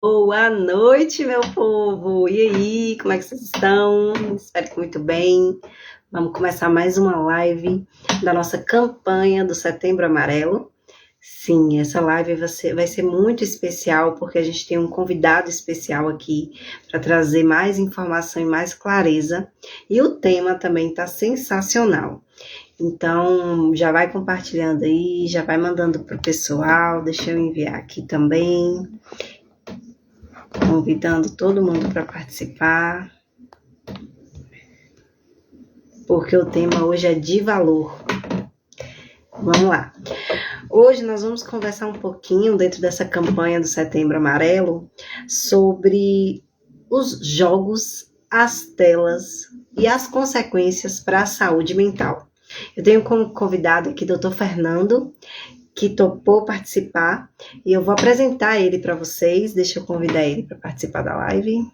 Boa noite, meu povo! E aí, como é que vocês estão? Espero que muito bem. Vamos começar mais uma live da nossa campanha do Setembro Amarelo. Sim, essa live vai ser muito especial, porque a gente tem um convidado especial aqui para trazer mais informação e mais clareza. E o tema também está sensacional. Então, já vai compartilhando aí, já vai mandando para o pessoal. Deixa eu enviar aqui também, convidando todo mundo para participar, porque o tema hoje é de valor. Vamos lá. Hoje nós vamos conversar um pouquinho, dentro dessa campanha do Setembro Amarelo, sobre os jogos, as telas e as consequências para a saúde mental. Eu tenho como convidado aqui o Dr. Fernando, que topou participar, e eu vou apresentar ele para vocês. Deixa eu convidar ele para participar da live.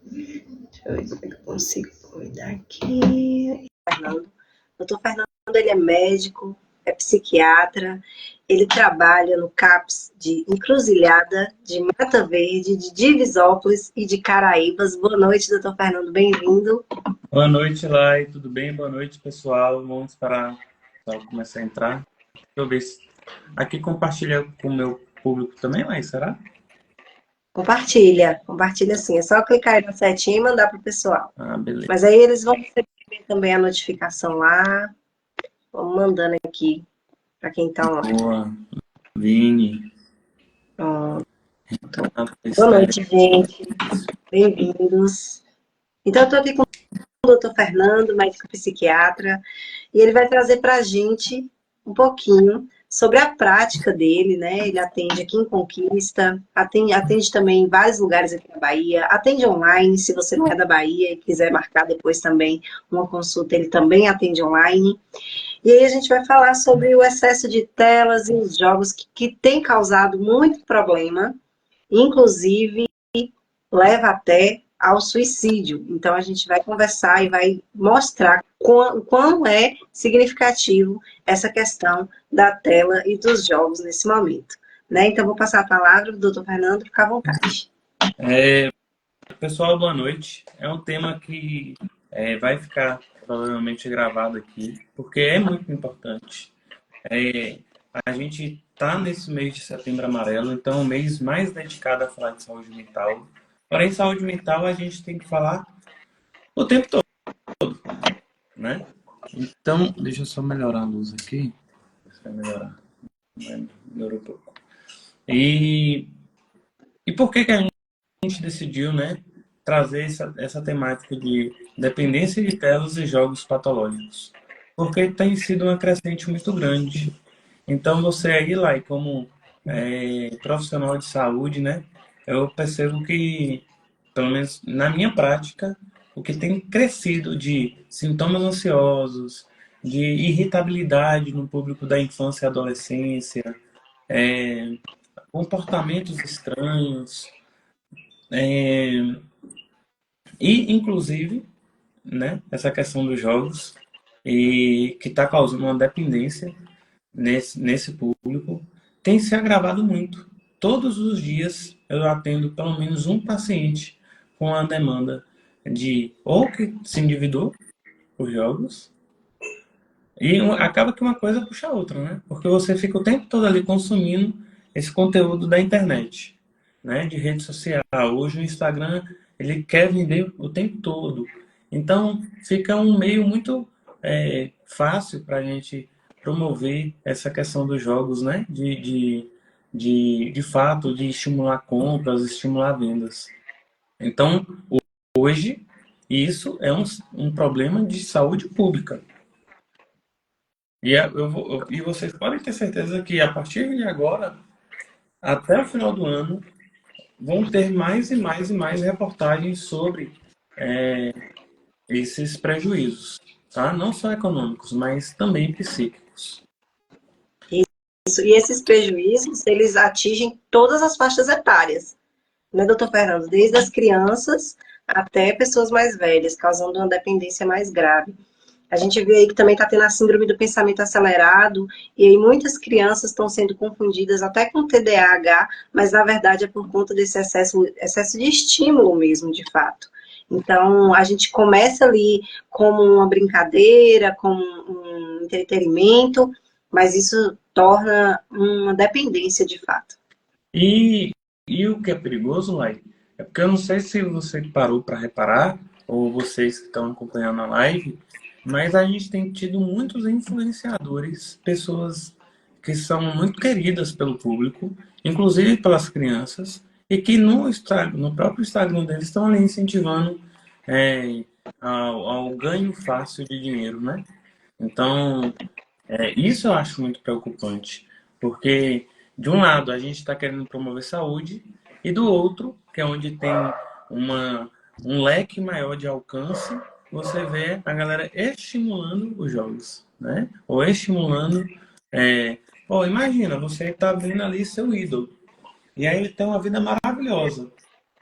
Deixa eu ver como é que eu consigo convidar aqui. Doutor Fernando, ele é médico, é psiquiatra, ele trabalha no CAPS de Encruzilhada, de Mata Verde, de Divisópolis e de Caraíbas. Boa noite, doutor Fernando, bem-vindo. Boa noite, Lai, tudo bem? Boa noite, pessoal. Vamos para começar a entrar. Deixa eu ver se aqui compartilha com o meu público também, Lai, será? Compartilha sim, é só clicar aí na setinha e mandar para o pessoal. Ah, beleza. Mas aí eles vão receber também a notificação lá. Vamos mandando aqui para quem está online. Boa, Vini. Pronto. Renato, Boa Esther. noite, gente. Bem-vindos. Então, eu estou aqui com o doutor Fernando, médico psiquiatra, e ele vai trazer para a gente um pouquinho sobre a prática dele, né? Ele atende aqui em Conquista, atende também em vários lugares aqui na Bahia, atende online, se você não é da Bahia e quiser marcar depois também uma consulta, ele também atende online. E aí a gente vai falar sobre o excesso de telas e os jogos que tem causado muito problema, inclusive leva até ao suicídio. Então, a gente vai conversar e vai mostrar o quão é significativo essa questão da tela e dos jogos nesse momento. Né? Então, vou passar a palavra para o doutor Fernando, fica à vontade. Pessoal, boa noite. É um tema que vai ficar provavelmente gravado aqui, porque é muito importante. A gente está nesse mês de Setembro Amarelo, então é um mês mais dedicado a falar de saúde mental. Porém, saúde mental a gente tem que falar o tempo todo, né? Então, deixa eu só melhorar a luz aqui. Vai melhorar. Melhorou um pouco. E por que a gente decidiu, né, trazer essa temática de dependência de telas e jogos patológicos? Porque tem sido uma crescente muito grande. Então, você aí, Lai, como profissional de saúde, né, eu percebo que, pelo menos na minha prática, o que tem crescido de sintomas ansiosos, de irritabilidade no público da infância e adolescência, é, comportamentos estranhos, e inclusive, né, essa questão dos jogos, e que está causando uma dependência nesse público, tem se agravado muito. Todos os dias eu atendo pelo menos um paciente com a demanda de ou que se endividou por jogos, e acaba que uma coisa puxa a outra, né? Porque você fica o tempo todo ali consumindo esse conteúdo da internet, né? De rede social. Hoje o Instagram, ele quer vender o tempo todo. Então, fica um meio muito fácil para a gente promover essa questão dos jogos, né? De fato, de estimular compras, estimular vendas. Então, hoje, isso é um problema de saúde pública. E vocês podem ter certeza que a partir de agora, até o final do ano, vão ter mais e mais e mais reportagens sobre esses prejuízos, tá? Não só econômicos, mas também psíquicos. Isso. E esses prejuízos, eles atingem todas as faixas etárias, né, doutor Fernando? Desde as crianças até pessoas mais velhas, causando uma dependência mais grave. A gente vê aí que também está tendo a síndrome do pensamento acelerado, e aí muitas crianças estão sendo confundidas até com TDAH, mas na verdade é por conta desse excesso de estímulo mesmo, de fato. Então, a gente começa ali como uma brincadeira, como um entretenimento, mas isso torna uma dependência de fato. E, e o que é perigoso, Lai, é porque eu não sei se você parou para reparar, ou vocês que estão acompanhando a live, mas a gente tem tido muitos influenciadores, pessoas que são muito queridas pelo público, inclusive pelas crianças, e que no próprio Instagram deles estão ali incentivando é, ao ganho fácil de dinheiro, né? Então, isso eu acho muito preocupante, porque de um lado a gente está querendo promover saúde e do outro, que é onde tem uma, um leque maior de alcance, você vê a galera estimulando os jogos, né? Ou estimulando. É, pô, imagina, você está vendo ali seu ídolo e aí ele tem uma vida maravilhosa,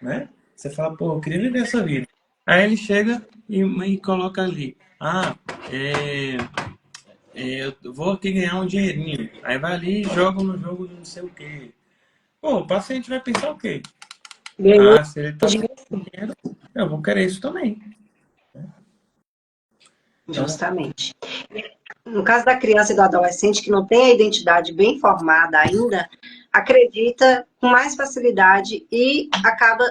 né? Você fala, pô, eu queria viver essa vida. Aí ele chega e coloca ali, é, eu vou aqui ganhar um dinheirinho. Aí vai ali e joga no jogo de não sei o quê. Pô, o paciente vai pensar o quê? Ganhou Ah, se ele tá ganhando dinheiro, eu vou querer isso também. Então, justamente. No caso da criança e do adolescente que não tem a identidade bem formada ainda, acredita com mais facilidade e acaba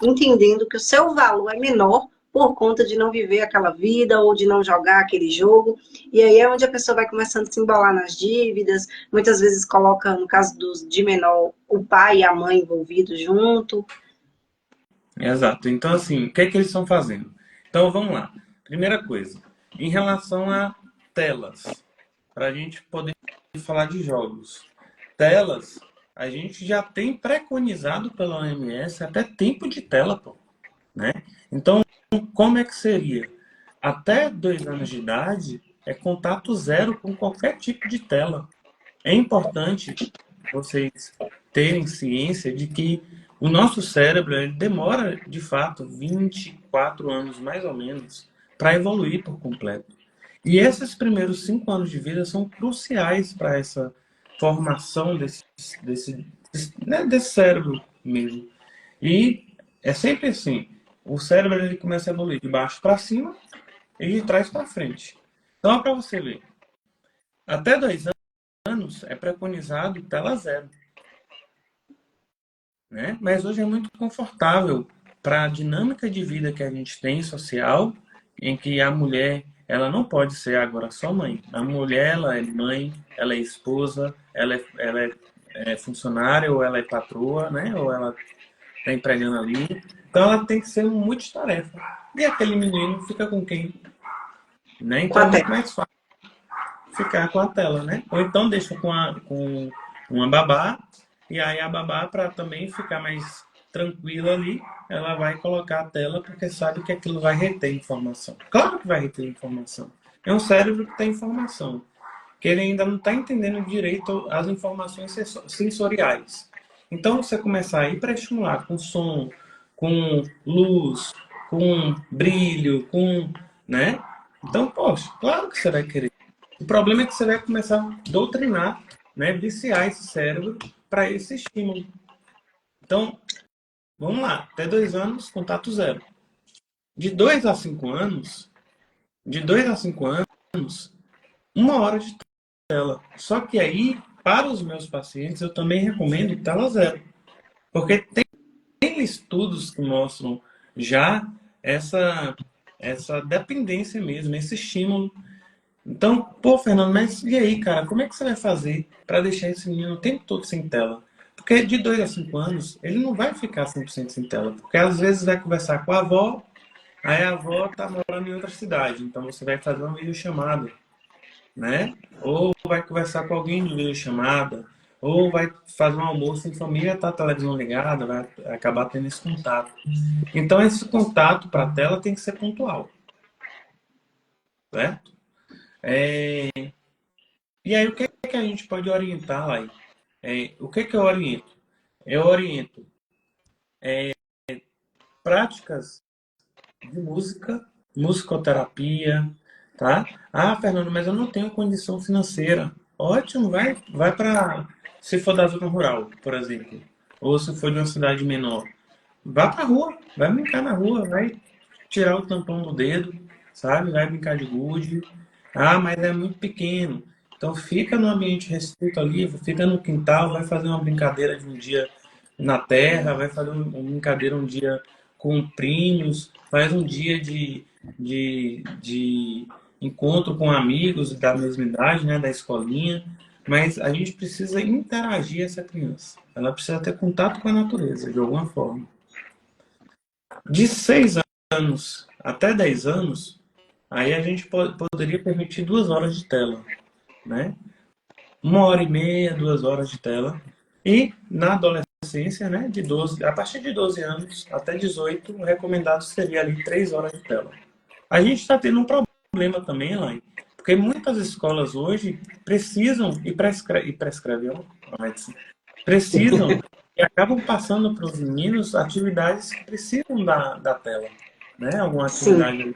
entendendo que o seu valor é menor por conta de não viver aquela vida ou de não jogar aquele jogo. E aí é onde a pessoa vai começando a se embolar nas dívidas, muitas vezes coloca, no caso dos de menor, o pai e a mãe envolvidos junto. exato. Então, assim, o que é que eles estão fazendo? Então, vamos lá. Primeira coisa, em relação a telas, para a gente poder falar de jogos. Telas, a gente já tem preconizado pela OMS até tempo de tela, pô, né? Então, como é que seria? Até 2 anos de idade é contato zero com qualquer tipo de tela. É importante vocês terem ciência de que o nosso cérebro ele demora, de fato, 24 anos mais ou menos para evoluir por completo. E esses primeiros 5 anos de vida são cruciais para essa formação desse cérebro mesmo. E é sempre assim: o cérebro ele começa a evoluir de baixo para cima e de trás para frente. Então, para você ver, até 2 anos é preconizado tela zero, né? Mas hoje é muito confortável para a dinâmica de vida que a gente tem social, em que a mulher ela não pode ser agora só mãe. A mulher ela é mãe, ela é esposa, ela é funcionária ou ela é patroa, né? Ou ela está empregando ali. Então ela tem que ser um multitarefa. E aquele menino fica com quem? Né? Com Então a é muito tela. mais fácil ficar com a tela, né? Ou então deixa com uma babá, e aí a babá, para também ficar mais tranquila ali, ela vai colocar a tela porque sabe que aquilo vai reter informação. Claro que vai reter informação. É um cérebro que tem informação, que ele ainda não está entendendo direito as informações sensoriais. Então, você começar a ir para estimular com som, com luz, com brilho, com, né? Então, poxa, claro que você vai querer. O problema é que você vai começar a doutrinar, né, viciar esse cérebro para esse estímulo. Então, vamos lá, até 2 anos, contato zero. De 2 a 5 anos, de 2 a 5 anos, 1 hora de tela. Só que aí, para os meus pacientes, eu também recomendo tela zero. Porque tem estudos que mostram já essa, essa dependência mesmo, esse estímulo. Então, pô, Fernando, mas e aí, cara, como é que você vai fazer para deixar esse menino o tempo todo sem tela? Porque de 2 a 5 anos, ele não vai ficar 100% sem tela. Porque às vezes vai conversar com a avó, aí a avó tá morando em outra cidade. Então você vai fazer uma videochamada, né? Ou vai conversar com alguém de videochamada, ou vai fazer um almoço em família, tá a televisão ligada, vai acabar tendo esse contato. Então esse contato para a tela tem que ser pontual, certo? É, e aí, o que é que a gente pode orientar lá? O que é que eu oriento? Eu oriento práticas de música, musicoterapia, tá? Ah, Fernando, mas eu não tenho condição financeira. Ótimo, vai para, se for da zona rural, por exemplo, ou se for de uma cidade menor, vá pra rua, vai brincar na rua, vai tirar o tampão do dedo, sabe? Vai brincar de gude. Ah, mas é muito pequeno. Então fica no ambiente restrito ali, fica no quintal, vai fazer uma brincadeira de um dia na terra, vai fazer uma brincadeira um dia com primos, faz um dia de encontro com amigos da mesma idade, né, da escolinha. Mas a gente precisa interagir essa criança. Ela precisa ter contato com a natureza, de alguma forma. De 6 anos até 10 anos, aí a gente poderia permitir 2 horas de tela, né? 1 hora e meia, 2 horas de tela. E na adolescência, né, a partir de 12 anos até 18, o recomendado seria ali 3 horas de tela. A gente está tendo um problema também, Elaine, porque muitas escolas hoje precisam e prescrevem, ó, precisam e acabam passando para os meninos atividades que precisam da tela, né? Alguma Sim. atividade.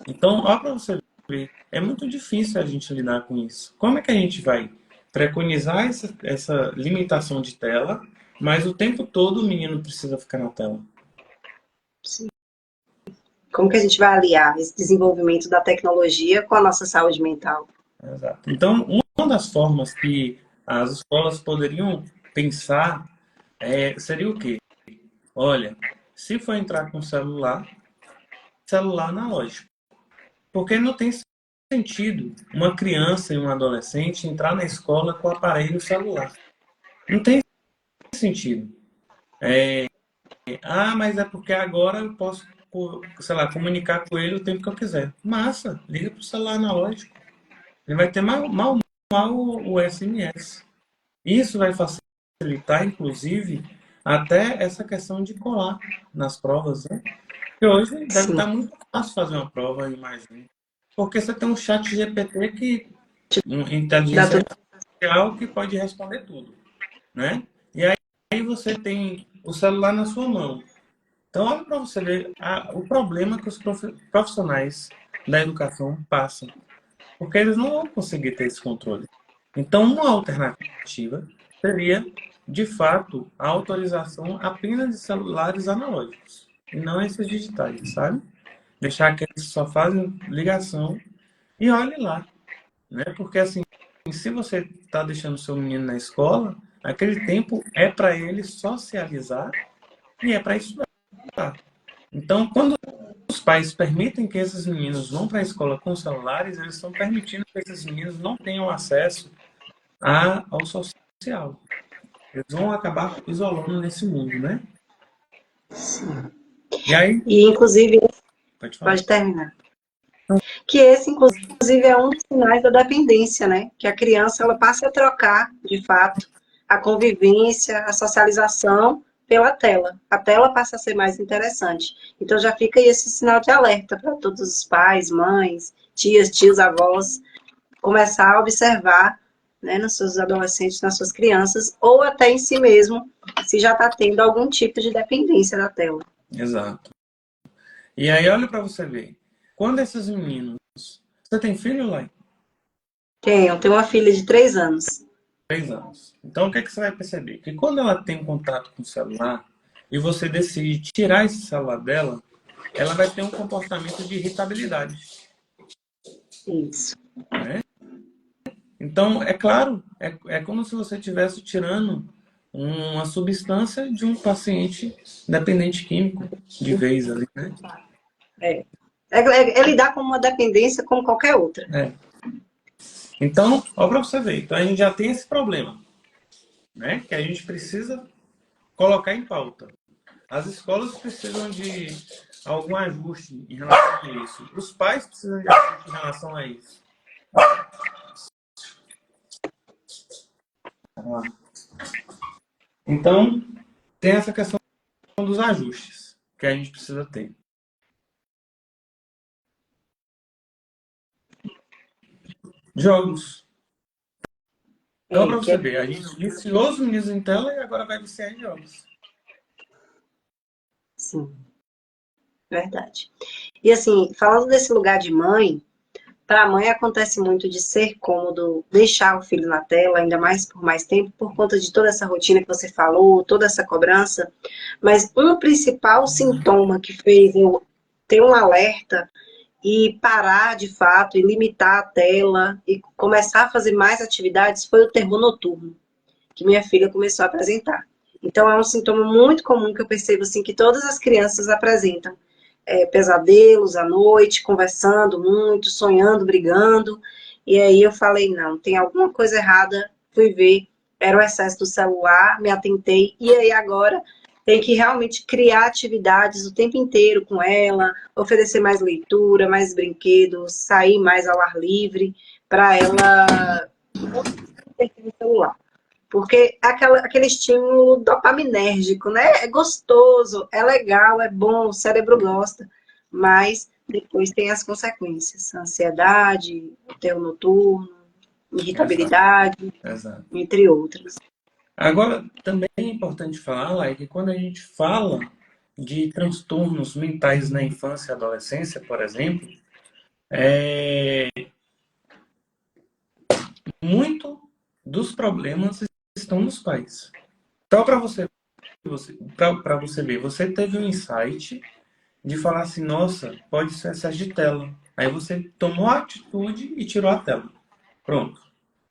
Então, ó, para você ver, é muito difícil a gente lidar com isso. Como é que a gente vai preconizar essa limitação de tela, mas o tempo todo o menino precisa ficar na tela? Sim. Como que a gente vai aliar esse desenvolvimento da tecnologia com a nossa saúde mental? Exato. Então, uma das formas que as escolas poderiam pensar seria o quê? Olha, se for entrar com celular analógico. Porque não tem sentido uma criança e um adolescente entrar na escola com o aparelho celular. Não tem sentido. Ah, mas é porque agora eu posso, sei lá, comunicar com ele o tempo que eu quiser. Massa, liga para o celular analógico. Ele vai ter mal o SMS. Isso vai facilitar, inclusive, até essa questão de colar nas provas, né? Porque hoje deve Sim. estar muito fácil fazer uma prova, eu imagino. Porque você tem um chat GPT uma Dá inteligência tudo. artificial que pode responder tudo, né? E aí você tem o celular na sua mão. Então, olha para você ver o problema que os profissionais da educação passam, porque eles não vão conseguir ter esse controle. Então, uma alternativa seria, de fato, a autorização apenas de celulares analógicos, e não esses digitais, sabe? Deixar que eles só fazem ligação e olhe lá, né? Porque assim, se você está deixando seu menino na escola, aquele tempo é para ele socializar e é para estudar. Então, quando os pais permitem que esses meninos vão para a escola com celulares, eles estão permitindo que esses meninos não tenham acesso ao social. Eles vão acabar isolando nesse mundo, né? Sim. E aí, E, inclusive, pode falar. pode terminar. Que esse, inclusive, é um dos sinais da dependência, né? Que a criança ela passa a trocar, de fato, a convivência, a socialização pela tela. A tela passa a ser mais interessante. Então já fica aí esse sinal de alerta para todos os pais, mães, tias, tios, avós, começar a observar, né, nos seus adolescentes, nas suas crianças, ou até em si mesmo, se já está tendo algum tipo de dependência da tela. Exato. E aí, olha para você ver. Quando esses meninos. Você tem filho, lá? Tenho uma filha de 3 anos. 3 anos. Então, o que é que você vai perceber? Que quando ela tem contato com o celular e você decide tirar esse celular dela, ela vai ter um comportamento de irritabilidade, Isso. né? Então, é claro, é como se você estivesse tirando uma substância de um paciente dependente químico, de vez ali, né? É. É lidar com uma dependência como qualquer outra. É. Então, ó para você ver. Então, a gente já tem esse problema, né? Que a gente precisa colocar em pauta. As escolas precisam de algum ajuste em relação a isso. Os pais precisam de ajuste em relação a isso. Então, tem essa questão dos ajustes que a gente precisa ter. Jogos. Então, para Que você é, ver, a gente viciou os meninos em tela e agora vai viciar em jogos. sim, verdade. E assim, falando desse lugar de mãe, Para a mãe acontece muito de ser cômodo deixar o filho na tela, ainda mais por mais tempo, por conta de toda essa rotina que você falou, toda essa cobrança. Mas um principal sintoma que fez eu ter um alerta e parar de fato, e limitar a tela, e começar a fazer mais atividades, foi o terror noturno, que minha filha começou a apresentar. Então é um sintoma muito comum que eu percebo assim, que todas as crianças apresentam. Pesadelos à noite, conversando muito, sonhando, brigando. E aí eu falei, não, tem alguma coisa errada. Fui ver, era o excesso do celular, me atentei. E aí agora tem que realmente criar atividades o tempo inteiro com ela, oferecer mais leitura, mais brinquedos, sair mais ao ar livre, para ela não ter que ter celular. Porque aquele estímulo dopaminérgico, né? É gostoso, é legal, é bom, o cérebro gosta, mas depois tem as consequências. Ansiedade, terror noturno, Exato, irritabilidade, exato. entre outras. Agora, também é importante falar, Lai, que quando a gente fala de transtornos mentais na infância e adolescência, por exemplo, muito dos problemas estão nos pais. Só para você ver, você teve um insight de falar assim, nossa, pode ser excesso de tela. Aí você tomou a atitude e tirou a tela. Pronto.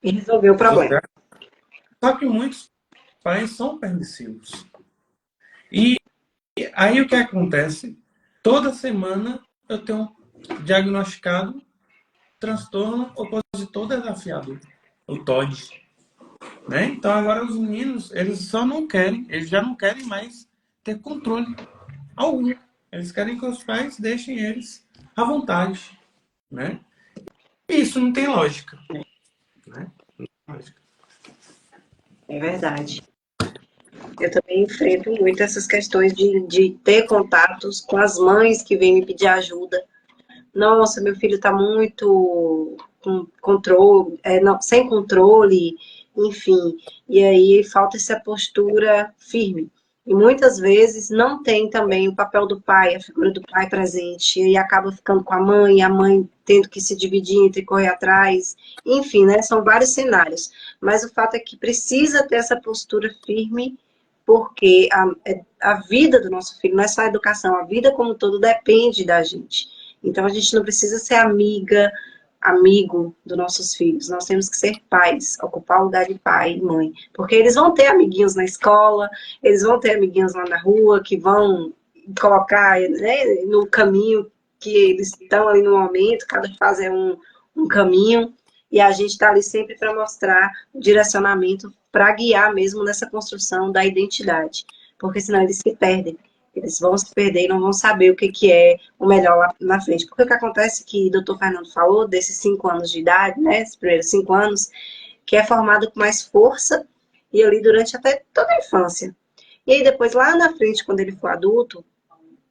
E resolver o Resolveu. problema. Só que muitos pais são permissivos. E aí o que acontece? Toda semana eu tenho diagnosticado transtorno opositor desafiador, o TOD. Né? Então agora os meninos, eles só não querem, eles já não querem mais ter controle algum. Eles querem que os pais deixem eles à vontade, né? E isso não tem lógica, né? Lógica. É verdade. Eu também enfrento muito essas questões de ter contatos com as mães que vêm me pedir ajuda. Nossa, meu filho está muito com controle, não, sem controle, enfim. E aí falta essa postura firme. E muitas vezes não tem também o papel do pai, a figura do pai presente, e acaba ficando com a mãe tendo que se dividir entre correr atrás, enfim, né? São vários cenários. Mas o fato é que precisa ter essa postura firme, porque a vida do nosso filho não é só a educação, a vida como um todo depende da gente. Então a gente não precisa ser amiga, amigo dos nossos filhos. Nós temos que ser pais, ocupar o lugar de pai e mãe. Porque eles vão ter amiguinhos na escola, eles vão ter amiguinhos lá na rua que vão colocar, né, no caminho que eles estão ali no momento, cada fase é um caminho, e a gente está ali sempre para mostrar o direcionamento, para guiar mesmo nessa construção da identidade. Porque senão eles se perdem. Eles vão se perder e não vão saber o que é o melhor lá na frente. Porque o que acontece que o doutor Fernando falou, desses 5 anos de idade, né, esses primeiros 5 anos, que é formado com mais força e ali durante até toda a infância. E aí depois, lá na frente, quando ele for adulto,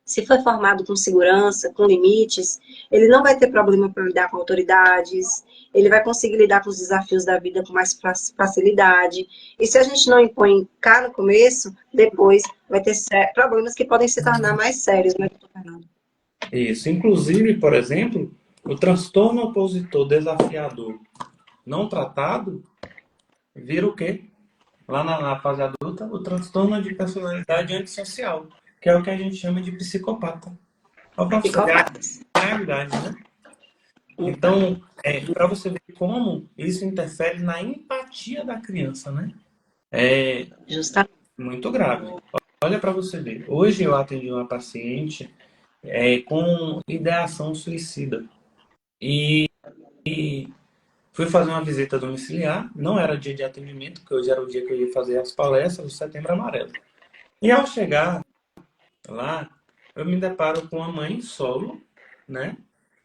se for formado com segurança, com limites, ele não vai ter problema para lidar com autoridades, ele vai conseguir lidar com os desafios da vida com mais facilidade. E se a gente não impõe cá no começo, depois vai ter problemas que podem se tornar mais sérios, né, doutor Fernando? Isso. Inclusive, por exemplo, o transtorno opositor desafiador não tratado vira o quê? Lá na fase adulta, o transtorno de personalidade antissocial, que é o que a gente chama de psicopata. Olha para você ver a Psicopatas. gravidade, né? Então, Então, para você ver como isso interfere na empatia da criança, né? É justamente. muito grave. Olha para você ver. Hoje eu atendi uma paciente com ideação suicida. E fui fazer uma visita domiciliar. Não era dia de atendimento, porque hoje era o dia que eu ia fazer as palestras do Setembro Amarelo. E ao chegar lá, eu me deparo com a mãe solo, né?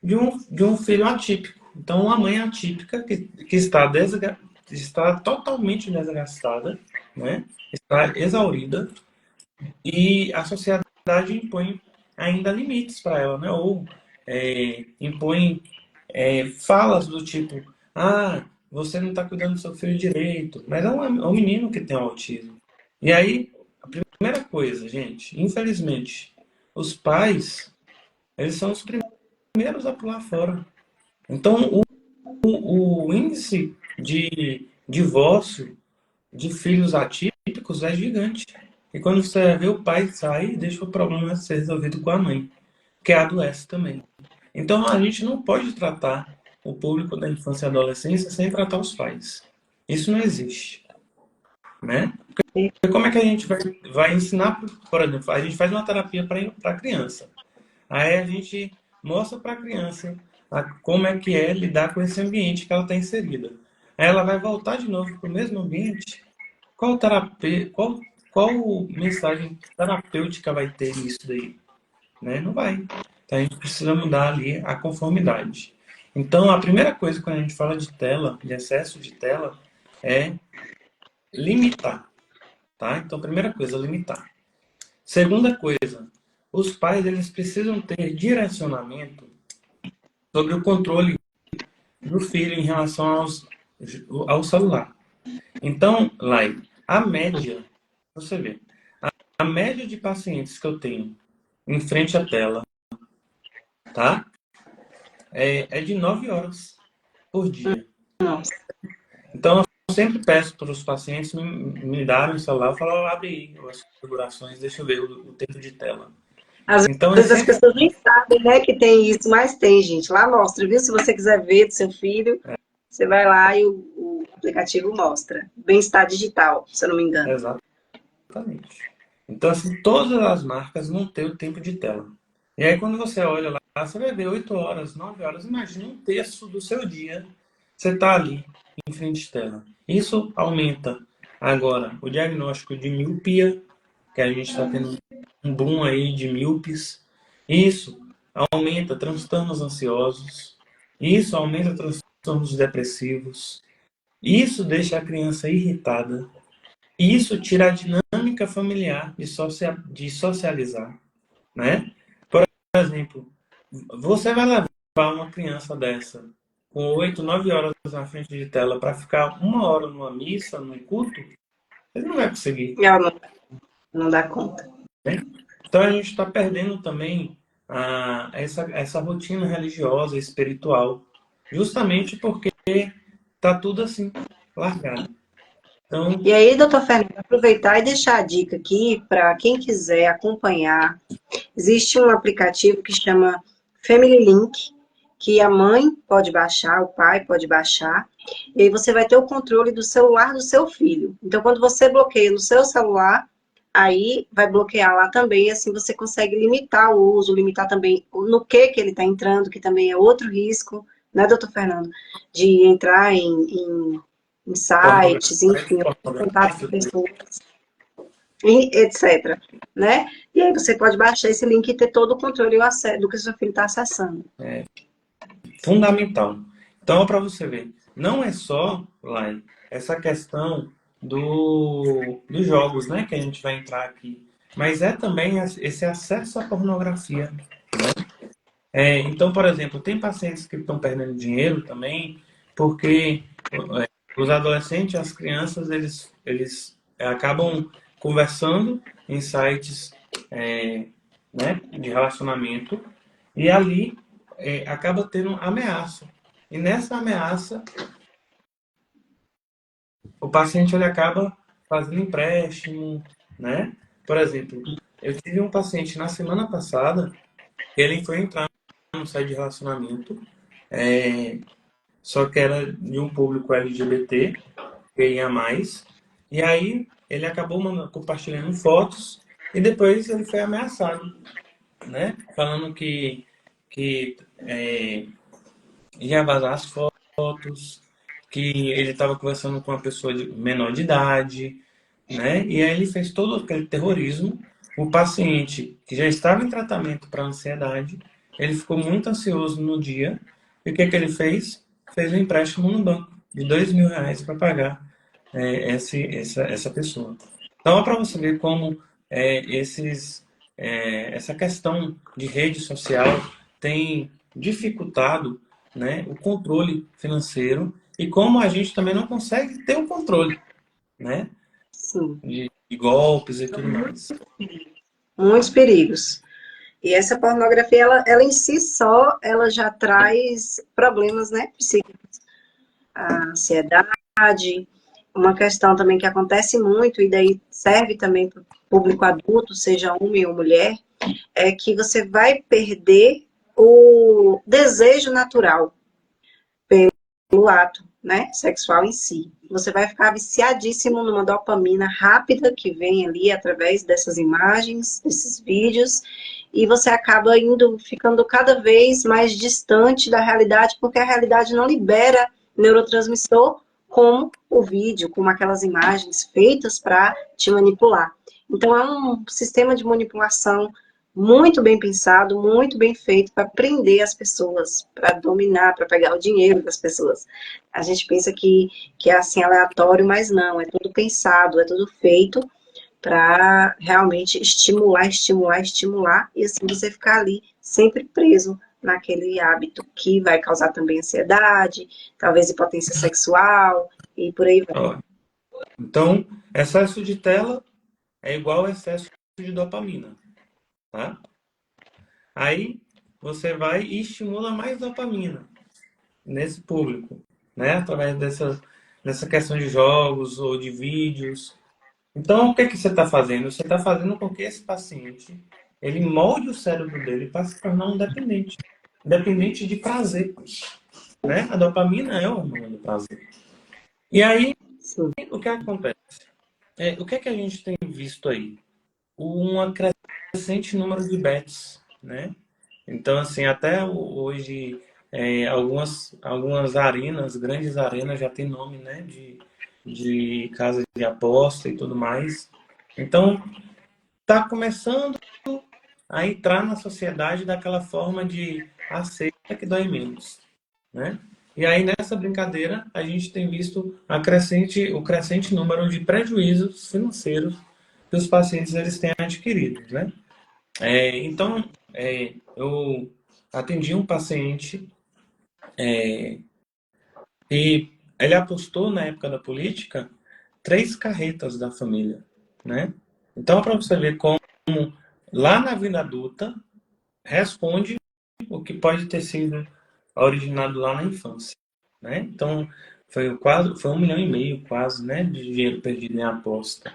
De um filho atípico. Então, uma mãe atípica que está totalmente desgastada, né? Está exaurida, e a sociedade impõe ainda limites para ela, né? Ou impõe falas do tipo, ah, você não está cuidando do seu filho direito, mas é um menino que tem autismo. E aí, a primeira coisa, gente, infelizmente, os pais, eles são os primeiros a pular fora. Então, o índice de divórcio de filhos atípicos é gigante. E quando você vê, o pai sai e deixa o problema ser resolvido com a mãe, que adoece também. Então, a gente não pode tratar o público da infância e adolescência sem tratar os pais. Isso não existe, né? Porque como é que a gente vai ensinar, por exemplo, a gente faz uma terapia para a criança. Aí a gente mostra para a criança como é que é lidar com esse ambiente que ela está inserida. Aí ela vai voltar de novo para o mesmo ambiente. Qual mensagem terapêutica vai ter nisso daí? Né? Não vai. Então a gente precisa mudar ali a conformidade. Então a primeira coisa quando a gente fala de tela, de excesso de tela, é limitar. Tá? Então, primeira coisa, limitar. Segunda coisa, os pais eles precisam ter direcionamento sobre o controle do filho em relação ao celular. Então, Lai, a média, você vê, a média de pacientes que eu tenho em frente à tela, tá? É de 9 horas por dia. Nossa. Então, eu sempre peço para os pacientes me darem o celular, eu falo, abre aí as configurações, deixa eu ver o tempo de tela. Às Então, é vezes as sempre... pessoas nem sabem, né, que tem isso, mas tem, gente. Lá mostra, viu? Se você quiser ver do seu filho, você vai lá e o aplicativo mostra. Bem-estar digital, se eu não me engano. Exatamente. Então, assim, todas as marcas vão ter o tempo de tela. E aí, quando você olha lá, você vai ver 8 horas, 9 horas. Imagina um terço do seu dia você está ali, em frente de tela. Isso aumenta, agora, o diagnóstico de miopia, que a gente está tendo um boom aí de míopes. Isso aumenta transtornos ansiosos. Isso aumenta transtornos depressivos. Isso deixa a criança irritada. Isso tira a dinâmica familiar de socializar, né? Por exemplo, você vai levar uma criança dessa com 8, 9 horas na frente de tela para ficar 1 hora numa missa, num culto, ele não vai conseguir, Ela não dá conta. né? Então a gente está perdendo também essa rotina religiosa, espiritual, justamente porque tá tudo assim, largado. Então, E aí, doutor Fernando, aproveitar e deixar a dica aqui para quem quiser acompanhar. Existe um aplicativo que chama Family Link, que a mãe pode baixar, o pai pode baixar, e aí você vai ter o controle do celular do seu filho. Então, quando você bloqueia no seu celular, aí vai bloquear lá também, assim você consegue limitar o uso, limitar também no que ele está entrando, que também é outro risco, né, doutor Fernando? De entrar em sites, enfim, contato com pessoas, etc. Né? E aí você pode baixar esse link e ter todo o controle do que o seu filho está acessando. fundamental. Então, para você ver, não é só, Lai, essa questão dos jogos, né, que a gente vai entrar aqui, mas é também esse acesso à pornografia, né? Então, por exemplo, tem pacientes que estão perdendo dinheiro também, porque os adolescentes, as crianças, eles acabam conversando em sites, né, de relacionamento, e ali acaba tendo ameaça. E nessa ameaça, o paciente ele acaba fazendo empréstimo, né? Por exemplo, eu tive um paciente na semana passada, ele foi entrar num site de relacionamento, só que era de um público LGBT, que ia mais, e aí ele acabou compartilhando fotos, e depois ele foi ameaçado, né? Falando que ia vazar as fotos, que ele estava conversando com uma pessoa menor de idade, né? E aí ele fez todo aquele terrorismo. O paciente que já estava em tratamento para ansiedade, ele ficou muito ansioso no dia. E o que que ele fez? Fez um empréstimo no banco de R$ 2.000 para pagar essa pessoa. Então, é para você ver como essa questão de rede social tem dificultado, né, o controle financeiro e como a gente também não consegue ter o controle, né, Sim. de golpes e tudo mais. Muitos perigos. E essa pornografia, ela em si só, ela já traz problemas, né, psíquicos, a ansiedade, uma questão também que acontece muito, e daí serve também para o público adulto, seja homem ou mulher, é que você vai perder o desejo natural pelo ato, né, sexual em si. Você vai ficar viciadíssimo numa dopamina rápida que vem ali através dessas imagens, desses vídeos, e você acaba ficando cada vez mais distante da realidade, porque a realidade não libera neurotransmissor como o vídeo, como aquelas imagens feitas para te manipular. Então é um sistema de manipulação muito bem pensado, muito bem feito para prender as pessoas, para dominar, para pegar o dinheiro das pessoas. A gente pensa que é assim aleatório, mas não, é tudo pensado, é tudo feito para realmente estimular, estimular, estimular, e assim você ficar ali sempre preso naquele hábito que vai causar também ansiedade, talvez impotência sexual e por aí vai. Ó, então, excesso de tela é igual excesso de dopamina, tá? Aí você vai e estimula mais dopamina nesse público, né? Através dessa questão de jogos ou de vídeos. Então, o que que você está fazendo? Você está fazendo com que esse paciente ele molde o cérebro dele para se tornar um dependente, dependente de prazer, né? A dopamina é o hormônio do prazer. E aí, Sim. o que acontece? O que é que a gente tem visto aí? Um crescente número de bets, né? Então, assim, até hoje, algumas arenas, grandes arenas, já tem nome, né? De casas de aposta e tudo mais. Então, está começando a entrar na sociedade daquela forma de aceita que dói menos, né? E aí, nessa brincadeira, a gente tem visto o crescente número de prejuízos financeiros que os pacientes eles têm adquirido, né? Então, eu atendi um paciente e ele apostou na época da política 3 carretas da família, né? Então, para você ver como lá na vida adulta responde o que pode ter sido originado lá na infância, né? Então, foi 1,5 milhão quase, né, de dinheiro perdido em aposta.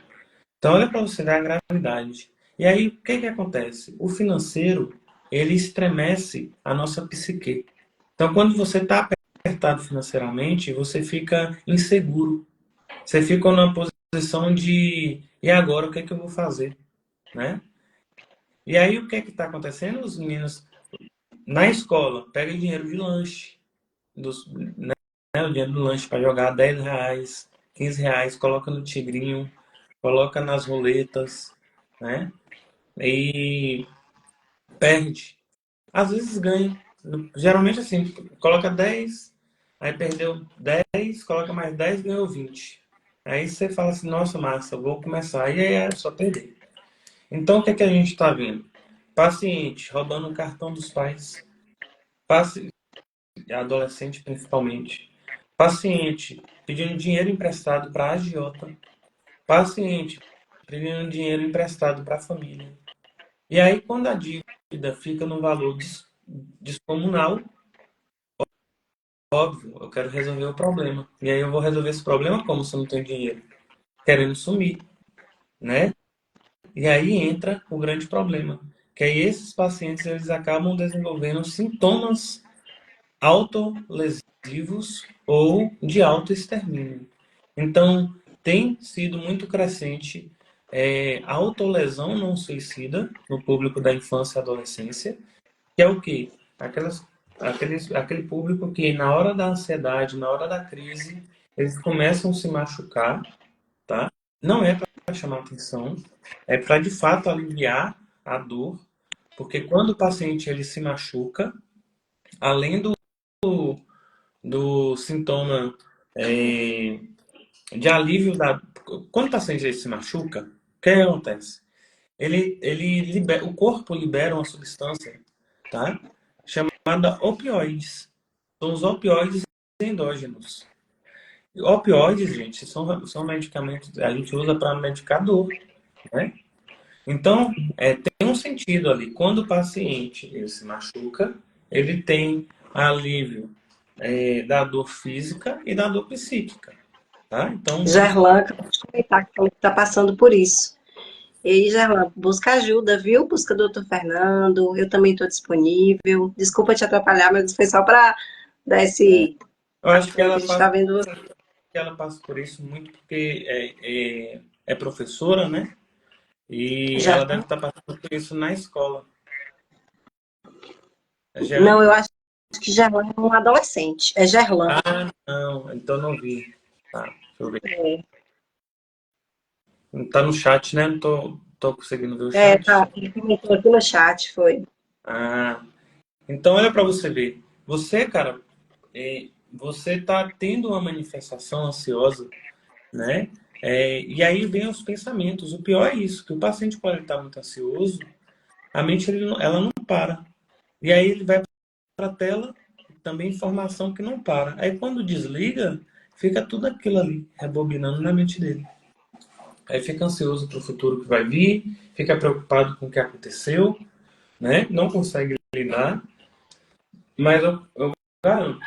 Então, olha para você ver a gravidade. E aí, o que que acontece? O financeiro, ele estremece a nossa psique. Então, quando você está apertado financeiramente, você fica inseguro. Você fica numa posição de, e agora, o que é que eu vou fazer? Né? E aí, o que é que está acontecendo? Os meninos, na escola, pegam dinheiro de lanche, né, o dinheiro do lanche para jogar R$ 10, R$ 15, coloca no tigrinho, coloca nas roletas, né? E perde. Às vezes ganha. Geralmente assim, coloca 10, aí perdeu 10, coloca mais 10, ganhou 20. Aí você fala assim, nossa, massa, vou começar. E aí é só perder. Então o que é que a gente está vendo? Paciente roubando o cartão dos pais. Paci... Adolescente principalmente. Paciente pedindo dinheiro emprestado para agiota. Paciente pedindo dinheiro emprestado para a família. E aí, quando a dívida fica no valor descomunal, óbvio, eu quero resolver o problema. E aí eu vou resolver esse problema como se eu não tenho dinheiro? Querendo sumir, né? E aí entra o grande problema, que aí esses pacientes eles acabam desenvolvendo sintomas autolesivos ou de autoextermínio. Então, tem sido muito crescente autolesão não suicida no público da infância e adolescência, que é o quê? Aquele público que na hora da ansiedade, na hora da crise, eles começam a se machucar, tá? Não é para chamar atenção, é para de fato aliviar a dor, porque quando o paciente ele se machuca, além do sintoma de alívio da... Quando o paciente ele se machuca, o que acontece? O corpo libera uma substância, tá? Chamada opioides. São os opioides endógenos. E opioides, gente, são medicamentos que a gente usa para medicar dor, né? Então, tem um sentido ali. Quando o paciente ele se machuca, ele tem alívio da dor física e da dor psíquica, tá? Então, por isso, Gerlan, acabou de comentar que falou que está passando por isso. E aí, Gerlan, busca ajuda, viu? Busca o doutor Fernando, eu também estou disponível. Desculpa te atrapalhar, mas foi só para dar esse eu acho que apoio que a gente está vendo. ela passa por isso muito porque é professora, né? E Já, ela deve estar passando por isso na escola. É não, Jean? eu acho que Gerlan é um adolescente. É Gerlan. Ah, não, então não vi. Tá, deixa eu ver. Não tá no chat, né? Não tô conseguindo ver o chat. Tá, ele comentou aqui no chat, foi. Ah, então olha para você ver. Você, cara, você tá tendo uma manifestação ansiosa, né? E aí vem os pensamentos. O pior é isso, que o paciente, quando ele está muito ansioso, a mente ela não para. E aí ele vai para a tela, também informação que não para. Aí quando desliga, fica tudo aquilo ali, rebobinando na mente dele. Aí fica ansioso para o futuro que vai vir, fica preocupado com o que aconteceu, né? Não consegue lidar, mas eu garanto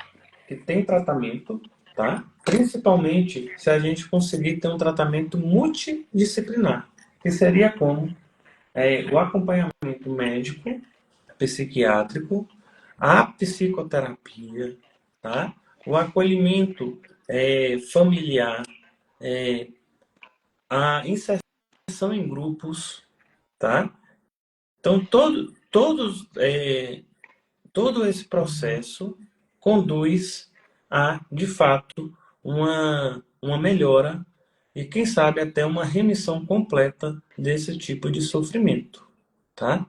que tem tratamento, tá? Principalmente se a gente conseguir ter um tratamento multidisciplinar, que seria como o acompanhamento médico, psiquiátrico, a psicoterapia, tá? O acolhimento familiar, a inserção em grupos, tá? Então, todo esse processo conduz a, de fato, uma melhora e, quem sabe, até uma remissão completa desse tipo de sofrimento, tá?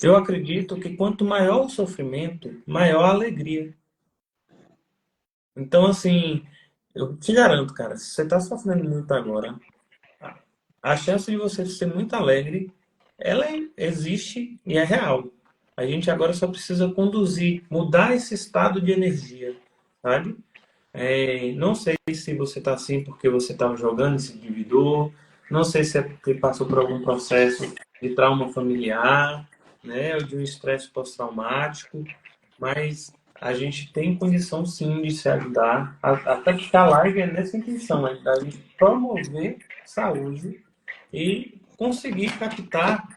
Eu acredito que quanto maior o sofrimento, maior a alegria. Então, assim, eu te garanto, cara, se você está sofrendo muito agora, a chance de você ser muito alegre, ela existe e é real. A gente agora só precisa conduzir, mudar esse estado de energia, sabe? Não sei se você está assim porque você estava jogando e se endividou, não sei se é porque passou por algum processo de trauma familiar, né, ou de um estresse pós-traumático, mas a gente tem condição sim de se ajudar, até porque a live é nessa intenção, é da gente promover saúde e conseguir captar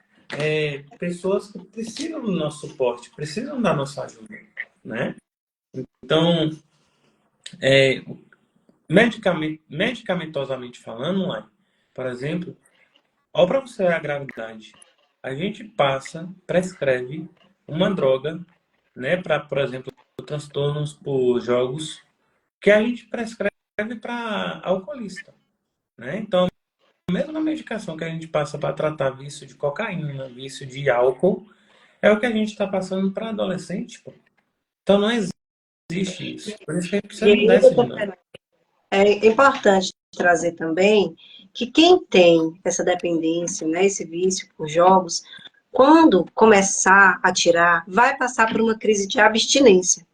pessoas que precisam do nosso suporte, precisam da nossa ajuda, né? Então, é, medicamentosamente falando, Lai, por exemplo, ao para você ver a gravidade, a gente prescreve uma droga, né, para, por exemplo, transtornos por jogos, que a gente prescreve para alcoolista, né? Então, a mesma medicação que a gente passa para tratar vício de cocaína, vício de álcool, é o que a gente está passando para adolescente, pô. Então, não existe isso. Por isso que a gente E precisa mudar aí, essa doutor dinâmica. Fernando, é importante trazer também que quem tem essa dependência, né, esse vício por jogos, quando começar a tirar, vai passar por uma crise de abstinência.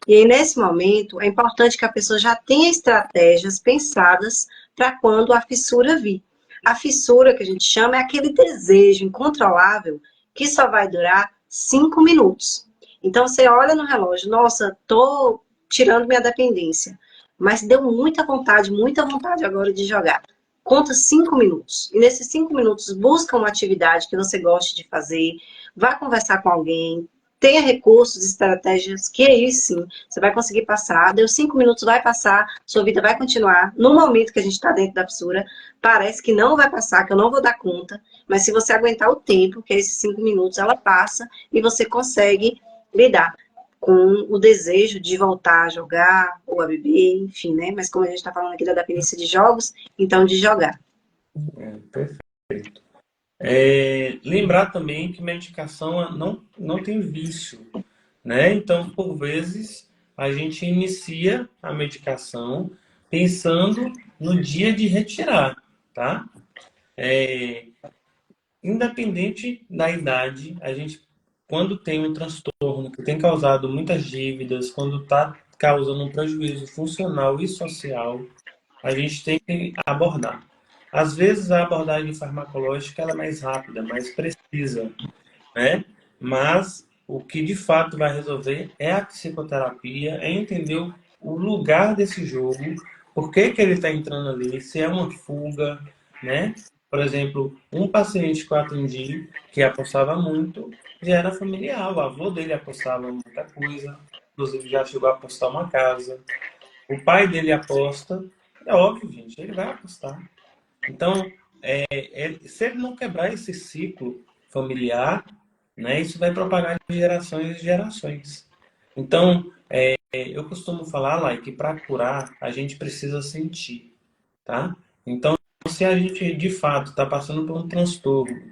E aí, nesse momento, é importante que a pessoa já tenha estratégias pensadas para quando a fissura vir. A fissura, que a gente chama, é aquele desejo incontrolável que só vai durar 5 minutos. Então, você olha no relógio, nossa, tô tirando minha dependência, mas deu muita vontade agora de jogar. Conta 5 minutos. E nesses 5 minutos, busca uma atividade que você goste de fazer, vá conversar com alguém, tenha recursos, estratégias, que aí sim você vai conseguir passar. Deu 5 minutos, vai passar, sua vida vai continuar. No momento que a gente está dentro da fissura, parece que não vai passar, que eu não vou dar conta, mas se você aguentar o tempo, que é esses 5 minutos, ela passa e você consegue lidar com o desejo de voltar a jogar ou a beber, enfim, né? Mas como a gente está falando aqui da dependência de jogos, então de jogar. Perfeito. Lembrar também que medicação não tem vício, né? Então, por vezes, a gente inicia a medicação pensando no dia de retirar, tá? É, Independente da idade, a gente, quando tem um transtorno que tem causado muitas dívidas, quando está causando um prejuízo funcional e social, a gente tem que abordar. Às vezes a abordagem farmacológica ela é mais rápida, mais precisa, né? Mas o que de fato vai resolver é a psicoterapia, é entender o lugar desse jogo, por que que ele está entrando ali, se é uma fuga, né? Por exemplo, um paciente que eu atendi que apostava muito já era familiar, o avô dele apostava muita coisa, inclusive já chegou a apostar uma casa. O pai dele aposta, é óbvio, gente, ele vai apostar. Então, se ele não quebrar esse ciclo familiar, né, isso vai propagar de gerações e gerações. Então, eu costumo falar, lá, que para curar a gente precisa sentir, tá? Então, se a gente de fato está passando por um transtorno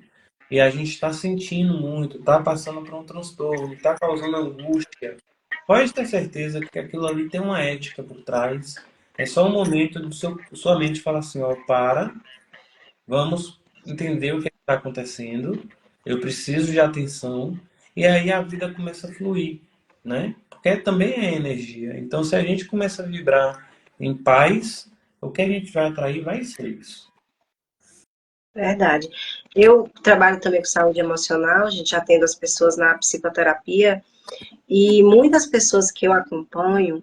e a gente está sentindo muito, está passando por um transtorno, está causando angústia, pode ter certeza que aquilo ali tem uma ética por trás. É só um momento do sua mente falar assim, ó, para. Vamos entender o que está acontecendo. Eu preciso de atenção. E aí a vida começa a fluir, né? Porque também é energia. Então, se a gente começa a vibrar em paz, o que a gente vai atrair vai ser isso. Verdade. Eu trabalho também com saúde emocional, a gente atende as pessoas na psicoterapia e muitas pessoas que eu acompanho,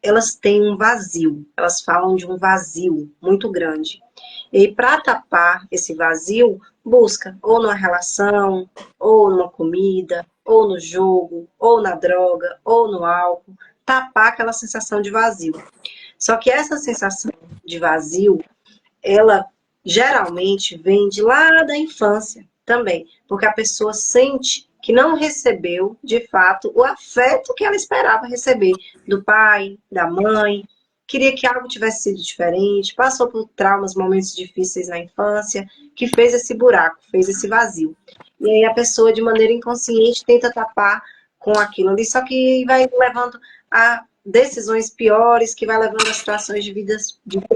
elas têm um vazio, elas falam de um vazio muito grande. E para tapar esse vazio, busca ou numa relação, ou numa comida, ou no jogo, ou na droga, ou no álcool, tapar aquela sensação de vazio. Só que essa sensação de vazio, ela geralmente vem de lá da infância também, porque a pessoa sente que não recebeu, de fato, o afeto que ela esperava receber do pai, da mãe, queria que algo tivesse sido diferente, passou por traumas, momentos difíceis na infância, que fez esse buraco, fez esse vazio. E aí a pessoa, de maneira inconsciente, tenta tapar com aquilo ali, só que vai levando a decisões piores, que vai levando a situações de vida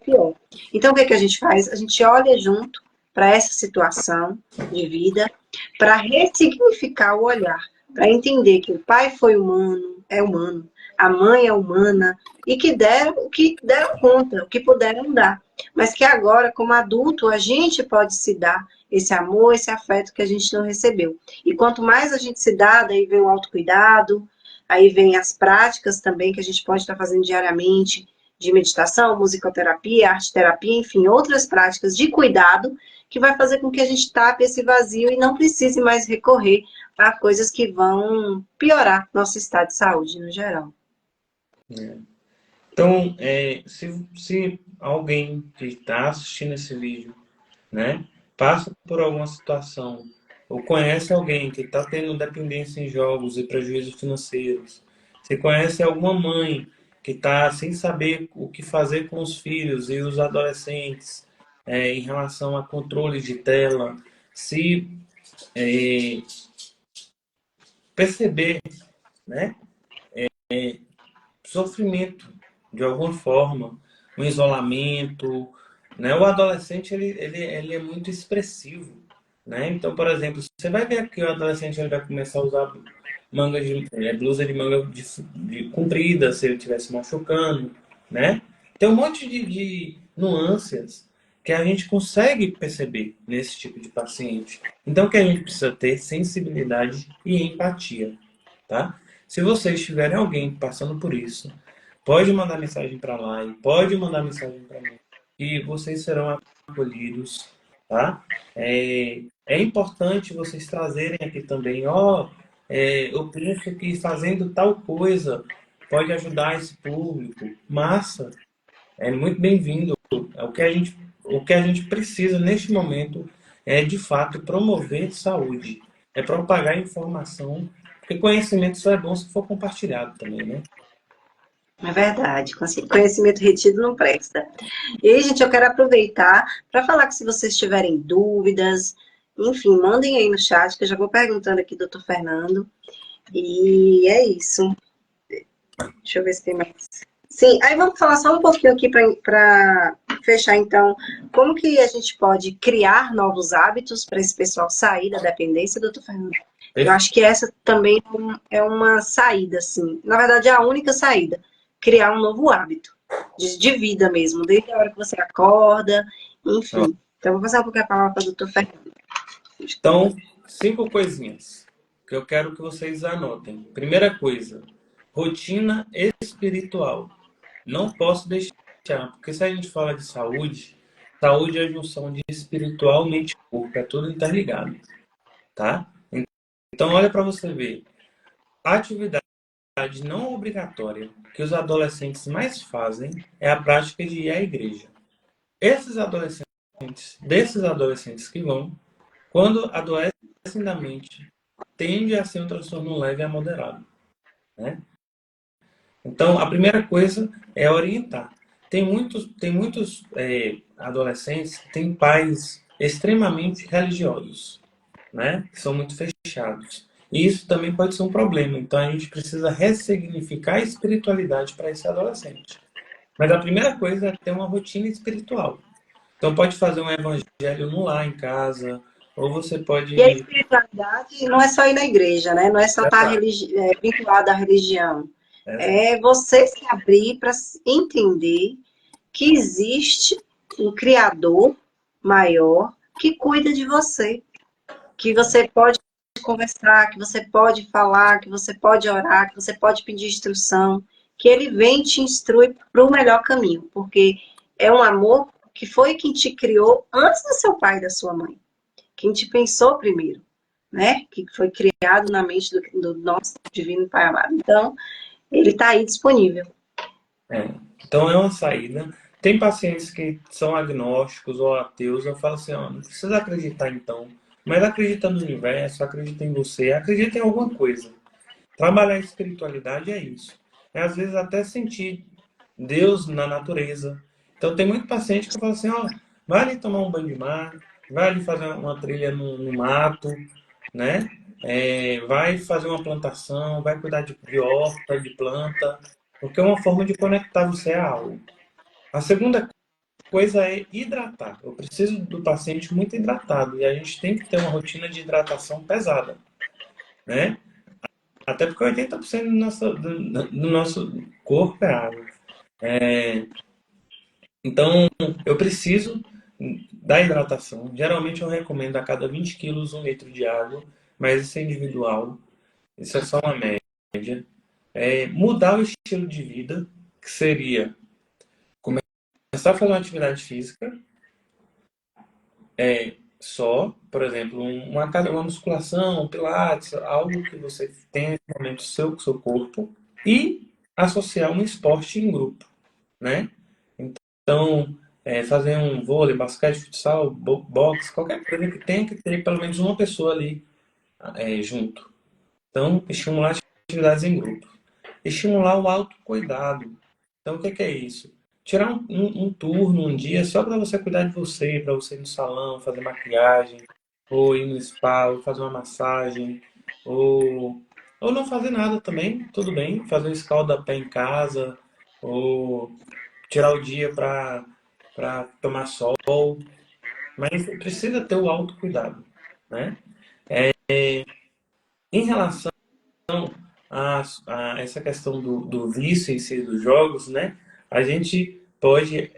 pior. Então, o que, que a gente faz? A gente olha junto para essa situação de vida, para ressignificar o olhar, para entender que o pai foi humano, é humano, a mãe é humana, e que deram o que deram conta, o que puderam dar. Mas que agora, como adulto, a gente pode se dar esse amor, esse afeto que a gente não recebeu. E quanto mais a gente se dá, daí vem o autocuidado, aí vem as práticas também que a gente pode estar fazendo diariamente, de meditação, musicoterapia, arte-terapia, enfim, outras práticas de cuidado que vai fazer com que a gente tape esse vazio e não precise mais recorrer a coisas que vão piorar nosso estado de saúde no geral. Né? Então, se alguém que está assistindo esse vídeo, né, passa por alguma situação ou conhece alguém que está tendo dependência em jogos e prejuízos financeiros, se conhece alguma mãe que está sem saber o que fazer com os filhos e os adolescentes em relação a controle de tela, se é, perceber, né, sofrimento de alguma forma, um isolamento, né? O adolescente ele é muito expressivo, né? Então, por exemplo, você vai ver que o adolescente ele vai começar a usar blusa de manga de comprida se ele estiver se machucando, né? Tem um monte de nuances que a gente consegue perceber nesse tipo de paciente. Então, o que a gente precisa ter sensibilidade e empatia, tá? Se vocês tiverem alguém passando por isso, pode mandar mensagem para lá e pode mandar mensagem para mim e vocês serão acolhidos, tá? É importante vocês trazerem aqui também, eu penso que fazendo tal coisa pode ajudar esse público. Massa, é muito bem-vindo. O que a gente precisa neste momento é, de fato, promover saúde, é propagar informação, porque conhecimento só é bom se for compartilhado também, né? É verdade, conhecimento retido não presta. E aí, gente, eu quero aproveitar para falar que se vocês tiverem dúvidas, enfim, mandem aí no chat, que eu já vou perguntando aqui, doutor Fernando. E é isso. Deixa eu ver se tem mais. Sim, aí vamos falar só um pouquinho aqui para fechar, então, como que a gente pode criar novos hábitos para esse pessoal sair da dependência, doutor Fernando? Eu acho que essa também é uma saída, assim. Na verdade, é a única saída. Criar um novo hábito de vida mesmo, desde a hora que você acorda, enfim. Então, vou passar um pouquinho a palavra para o doutor Fernando. Então, 5 coisinhas que eu quero que vocês anotem. Primeira coisa, rotina espiritual. Não posso deixar, porque se a gente fala de saúde, saúde é a junção de espiritual, mente e corpo, é tudo interligado, tá? Então, olha para você ver. A atividade não obrigatória que os adolescentes mais fazem é a prática de ir à igreja. Desses adolescentes que vão, quando adoecem da mente, tende a ser um transtorno leve a moderado, né? Então, a primeira coisa é orientar. Tem muitos adolescentes que têm pais extremamente religiosos, né? Que são muito fechados. E isso também pode ser um problema. Então, a gente precisa ressignificar a espiritualidade para esse adolescente. Mas a primeira coisa é ter uma rotina espiritual. Então, pode fazer um evangelho no lar, em casa, ou você E a pode... espiritualidade não é só ir na igreja, né? Não é só estar vinculado à religião. Exato. É você se abrir para entender que existe um Criador maior que cuida de você, que você pode conversar, que você pode falar, que você pode orar, que você pode pedir instrução, que ele vem e te instrui para o melhor caminho, porque é um amor que foi quem te criou antes do seu pai e da sua mãe, quem te pensou primeiro, né? Que foi criado na mente do nosso divino Pai amado. Então, ele está aí disponível. É. Então é uma saída. Tem pacientes que são agnósticos ou ateus, eu falo assim, ó, não precisa acreditar então, mas acredita no universo, acredita em você, acredita em alguma coisa. Trabalhar a espiritualidade é isso. É às vezes até sentir Deus na natureza. Então tem muito paciente que fala assim, ó, vai ali tomar um banho de mar, vai ali fazer uma trilha no mato, né? Vai fazer uma plantação, vai cuidar de horta, de planta, porque é uma forma de conectar você a algo. A segunda coisa é hidratar. Eu preciso do paciente muito hidratado e a gente tem que ter uma rotina de hidratação pesada, né? Até porque 80% do nosso corpo é água. Então, eu preciso da hidratação. Geralmente eu recomendo a cada 20 quilos 1 litro de água, mas isso é individual. Isso é só uma média. Mudar o estilo de vida, que seria começar a fazer uma atividade física, por exemplo, uma musculação, um pilates, algo que você tenha nesse momento seu com o seu corpo, e associar um esporte em grupo, né? Então, fazer um vôlei, basquete, futsal, boxe, qualquer coisa que tenha que ter pelo menos uma pessoa ali junto. Então, estimular atividades em grupo. Estimular o autocuidado. Então, o que é isso? Tirar um turno, um dia, só para você cuidar de você, para você ir no salão, fazer maquiagem, ou ir no spa, ou fazer uma massagem, ou não fazer nada também, tudo bem. Fazer um escalda-pé em casa, ou tirar o dia para tomar sol. Mas precisa ter o autocuidado, né? Em relação a essa questão do vício em si dos jogos, né? A gente pode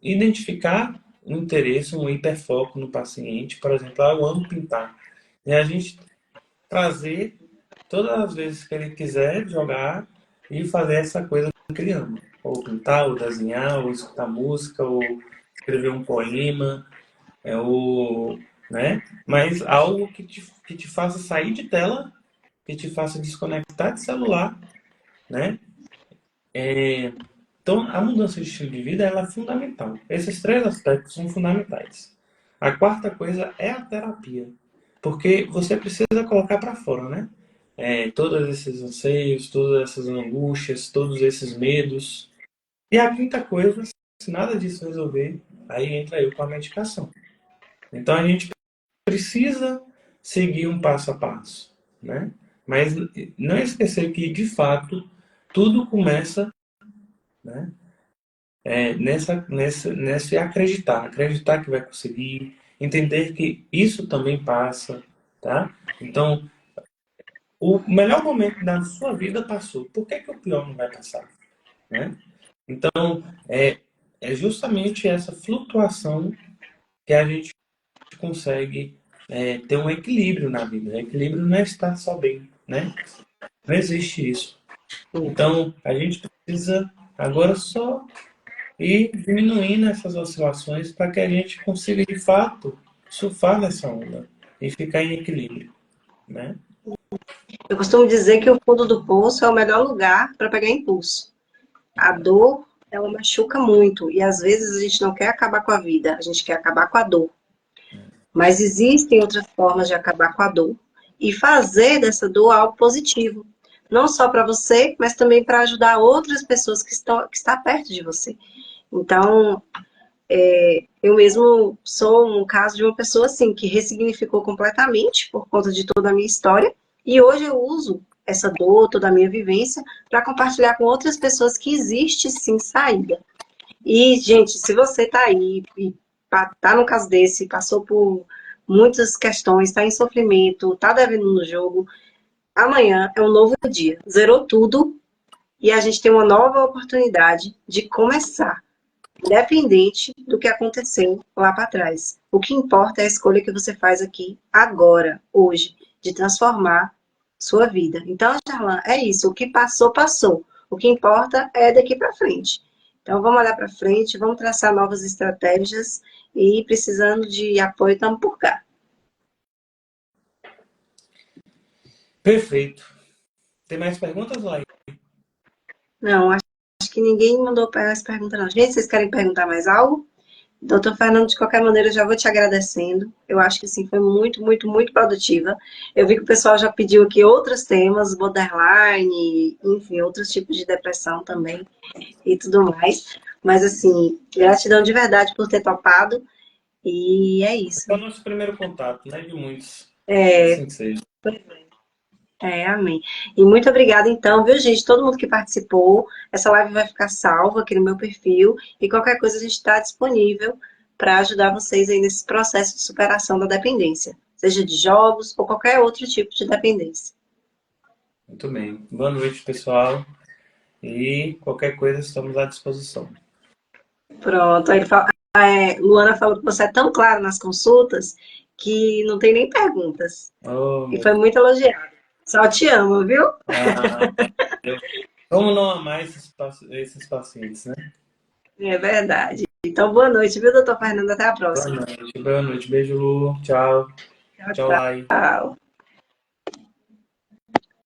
identificar um interesse, um hiperfoco no paciente, por exemplo, eu amo pintar. E a gente trazer todas as vezes que ele quiser jogar e fazer essa coisa que ele ama. Ou pintar, ou desenhar, ou escutar música, ou escrever um poema, né? Mas algo que te faça sair de tela, que te faça desconectar de celular, né? Então, a mudança de estilo de vida ela é fundamental. Esses 3 aspectos são fundamentais. A quarta coisa é a terapia, porque você precisa colocar para fora, né? Todos esses anseios, todas essas angústias, todos esses medos. E a quinta coisa, se nada disso resolver, aí entra eu com a medicação. Então, a gente precisa seguir um passo a passo, né? Mas não esquecer que, de fato, tudo começa, né, nesse acreditar que vai conseguir, entender que isso também passa, tá? Então, o melhor momento da sua vida passou. Por que que o pior não vai passar, né? Então, é justamente essa flutuação que a gente consegue ter um equilíbrio na vida. Equilíbrio não é estar só bem, né? Não existe isso. Então, a gente precisa agora só ir diminuindo essas oscilações para que a gente consiga, de fato, surfar nessa onda e ficar em equilíbrio, né? Eu costumo dizer que o fundo do poço é o melhor lugar para pegar impulso. A dor, ela machuca muito e às vezes a gente não quer acabar com a vida, a gente quer acabar com a dor. Mas existem outras formas de acabar com a dor e fazer dessa dor algo positivo. Não só para você, mas também para ajudar outras pessoas que estão perto de você. Então, eu mesmo sou um caso de uma pessoa assim, que ressignificou completamente por conta de toda a minha história. E hoje eu uso essa dor, toda a minha vivência, para compartilhar com outras pessoas que existe sim saída. E, gente, se você está aí e está num caso desse, passou por muitas questões, está em sofrimento, está devendo no jogo, amanhã é um novo dia. Zerou tudo e a gente tem uma nova oportunidade de começar, independente do que aconteceu lá para trás. O que importa é a escolha que você faz aqui, agora, hoje, de transformar sua vida. Então, Charlan, é isso. O que passou, passou. O que importa é daqui para frente. Então, vamos olhar para frente, vamos traçar novas estratégias e precisando de apoio, estamos por cá. Perfeito. Tem mais perguntas, Laís? Não, acho que ninguém mandou mais pergunta, não. Gente, vocês querem perguntar mais algo? Doutor Fernando, de qualquer maneira, eu já vou te agradecendo. Eu acho que assim, foi muito, muito, muito produtiva. Eu vi que o pessoal já pediu aqui outros temas, borderline, enfim, outros tipos de depressão também e tudo mais. Mas assim, gratidão de verdade por ter topado. E é isso. É o nosso primeiro contato, né? De muitos. É, Assim que seja. amém. E muito obrigada, então, viu, gente? Todo mundo que participou. Essa live vai ficar salva aqui no meu perfil. E qualquer coisa a gente está disponível para ajudar vocês aí nesse processo de superação da dependência. Seja de jogos ou qualquer outro tipo de dependência. Muito bem. Boa noite, pessoal. E qualquer coisa, estamos à disposição. Pronto. Aí ele fala, Luana falou que você é tão claro nas consultas que não tem nem perguntas. Oh, E meu foi Deus. muito elogiado. Só te amo, viu? Ah, como não amar esses pacientes, né? É verdade. Então, boa noite, viu, doutor Fernando? Até a Boa próxima. noite. Boa noite. Beijo, Lu. Tchau. Tchau, Tchau, Lai. tchau.